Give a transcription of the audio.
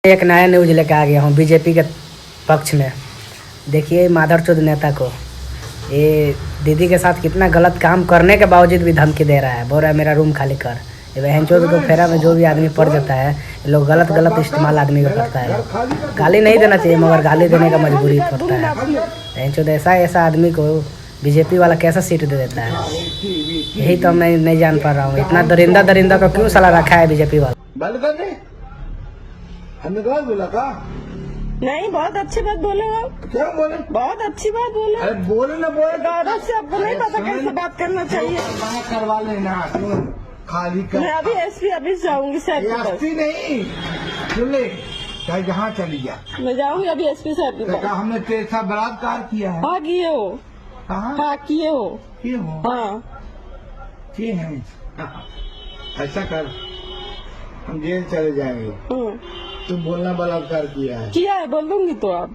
एक नया न्यूज लेके आ गया हूँ बीजेपी के पक्ष में। देखिए माधरचोद नेता को, ये दीदी के साथ कितना गलत काम करने के बावजूद भी धमकी दे रहा है। बोल रहा है मेरा रूम खाली कर। ये बहनचोद को फेरा में जो भी आदमी पड़ जाता है, ये लोग गलत इस्तेमाल आदमी का करता है। गाली नहीं देना चाहिए मगर गाली देने का मजबूरी पड़ता है। बहनचोद ऐसा आदमी को बीजेपी वाला कैसा सीट दे देता है, यही तो मैं नहीं जान पा रहा हूँ। इतना दरिंदा को क्यों साला रखा है बीजेपी वाला। हमने गलत बोला का? नहीं, बहुत अच्छी बात बोले आप। क्या बोले? बहुत अच्छी बात बोले। अरे बोले ना बोले। दादा से आपको नहीं पता कैसे बात करना चाहिए। बात करवा लेना, खाली कर। मैं अभी एसपी ऑफिस जाऊंगी साहब के पास। एसपी नहीं, सुन ले, चाहे जहाँ चली जा। मैं जाऊंगी अभी एसपी साहब के पास। हमने तेरे साथ बलात्कार किया है। हाँ किए हो। कहाँ हाँ किए हो। किए हो? हाँ किए हैं। ऐसा कर, हम जेल चले जाएंगे। तुम बोलना बलात्कार किया है। किया है, बोल दूंगी तो आप।